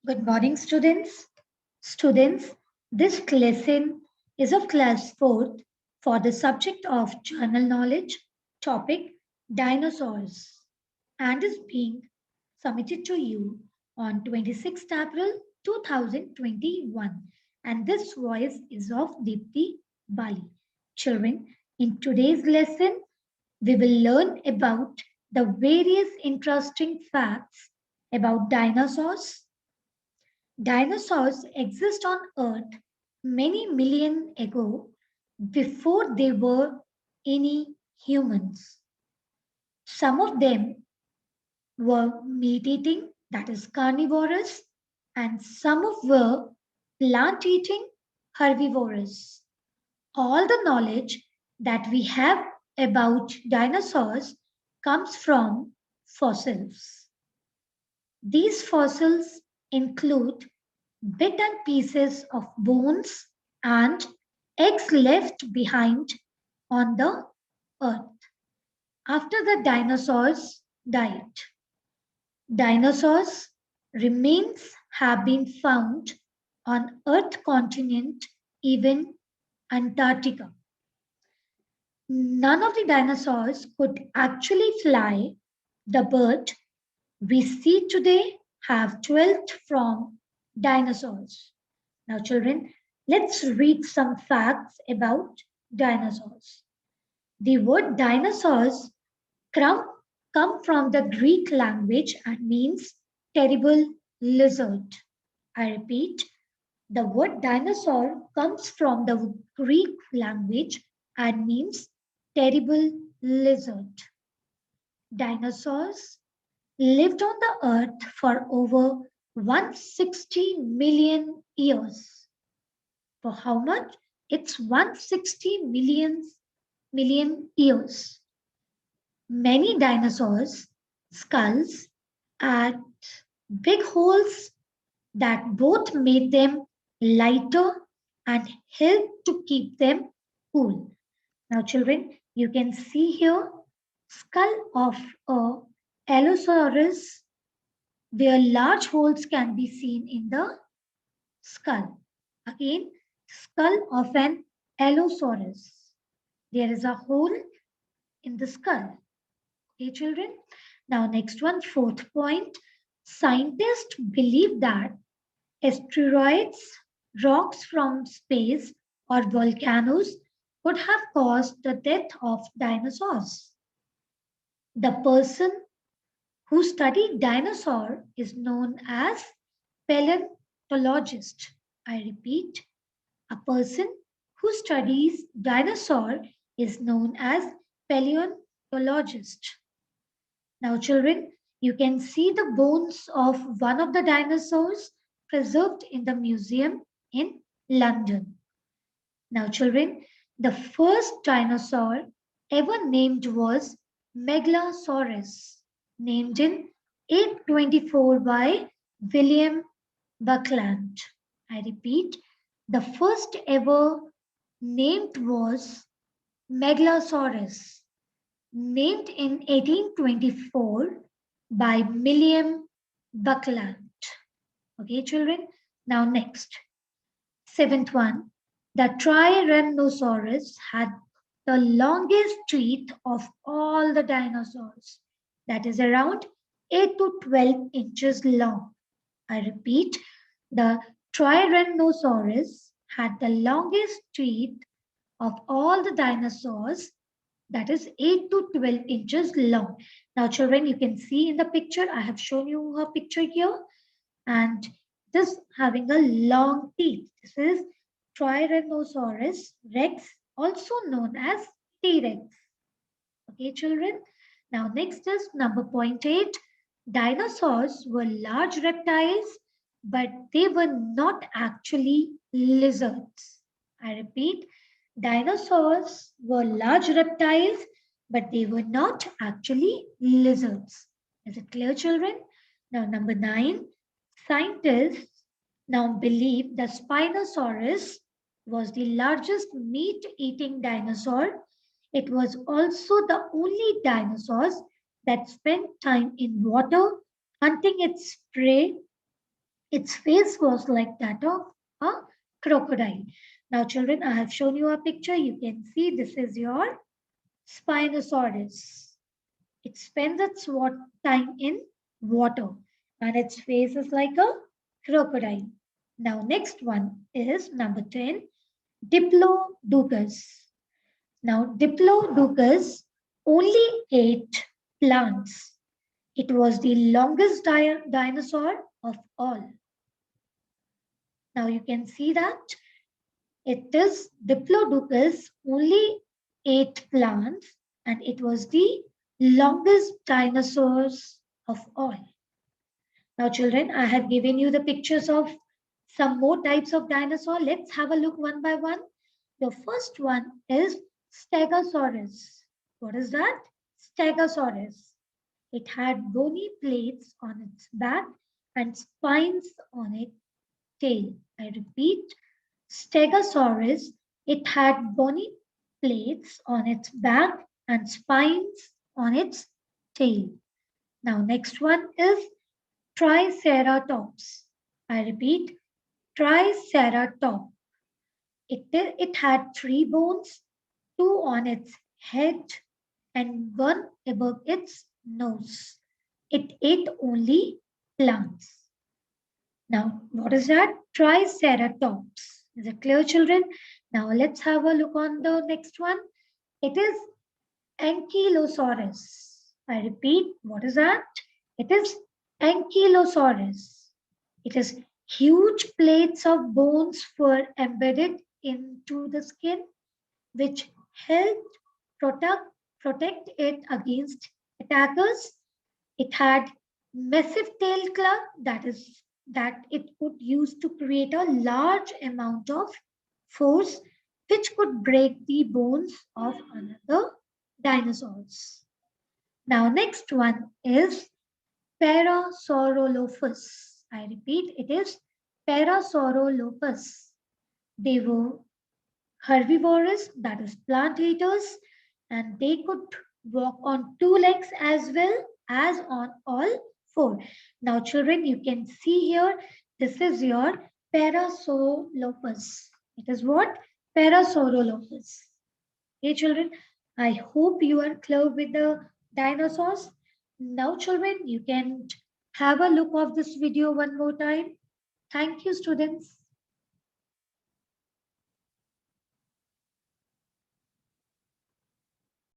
Good morning, students. Students, this lesson is of class 4th for the subject of journal knowledge, topic dinosaurs, and is being submitted to you on 26th April 2021. And this voice is of Deepthi Bali. Children, in today's lesson, we will learn about the various interesting facts about dinosaurs. Dinosaurs exist on Earth many million ago before there were any humans. Some of them were meat eating, that is carnivorous, and some of were plant eating, herbivorous. All the knowledge that we have about dinosaurs comes from fossils. These fossils include bitten pieces of bones and eggs left behind on the earth after the dinosaurs died. Dinosaurs remains have been found on earth continent, even Antarctica. None of the dinosaurs could actually fly. The bird we see today have dwelt from dinosaurs. Now, children, let's read some facts about dinosaurs. The word dinosaurs come, come from the Greek language and means terrible lizard. I repeat, the word dinosaur comes from the Greek language and means terrible lizard. Dinosaurs lived on the earth for over 160 million years. For how much? It's 160 million years. Many dinosaurs' skulls had big holes that both made them lighter and helped to keep them cool. Now, children, you can see here skull of a Allosaurus where large holes can be seen in the skull. Again, skull of an Allosaurus. There is a hole in the skull. Okay, children? Now, next one, fourth point. Scientists believe that asteroids, rocks from space, or volcanoes could have caused the death of dinosaurs. The person who studied dinosaur is known as paleontologist. I repeat, a person who studies dinosaur is known as paleontologist. Now, children, you can see the bones of one of the dinosaurs preserved in the museum in London. Now, children, the first dinosaur ever named was Megalosaurus, named in 824 by William Buckland. I repeat, the first ever named was Megalosaurus, named in 1824 by William Buckland. Okay, children. Now, next, seventh one. The Tyrannosaurus had the longest teeth of all the dinosaurs, that is around 8 to 12 inches long. I repeat, the Tyrannosaurus had the longest teeth of all the dinosaurs, that is 8 to 12 inches long. Now, children, you can see in the picture, I have shown you a picture here, and this having a long teeth. This is Tyrannosaurus rex, also known as T-Rex. Okay, children. Now, next is number point 8. Dinosaurs were large reptiles, but they were not actually lizards. I repeat, dinosaurs were large reptiles, but they were not actually lizards. Is it clear, children? Now, number 9. Scientists now believe the Spinosaurus was the largest meat eating dinosaur. It was also the only dinosaur that spent time in water hunting its prey Its face was like that of a crocodile. Now, children, I have shown you a picture. You can see this is your Spinosaurus. It spends its time in water and its face is like a crocodile. Now, next one is number 10, Diplodocus. Now, Diplodocus only ate plants. It was the longest dinosaur of all. Now, you can see that it is Diplodocus only ate plants and it was the longest dinosaurs of all. Now, children, I have given you the pictures of some more types of dinosaur. Let's have a look one by one. The first one is Stegosaurus. What is that? Stegosaurus. It had bony plates on its back and spines on its tail. I repeat, Stegosaurus. It had bony plates on its back and spines on its tail. Now, next one is Triceratops. I repeat, Triceratops. It had three bones, two on its head and one above its nose. It ate only plants. Now, what is that? Triceratops. Is it clear, children? Now, let's have a look on the next one. It is Ankylosaurus. I repeat, what is that? It is Ankylosaurus. It is huge plates of bones were embedded into the skin, which helped protect, protect it against attackers. It had massive tail club that it could use to create a large amount of force which could break the bones of another dinosaurs. Now next one is Parasaurolophus. I repeat, it is Parasaurolophus. They were herbivorous, that is plant eaters, and they could walk on two legs as well as on all four. Now, children, you can see here, this is your Parasaurolophus. It is what? Parasaurolophus. Okay, children, I hope you are clear with the dinosaurs. Now, children, you can have a look of this video one more time. Thank you, students.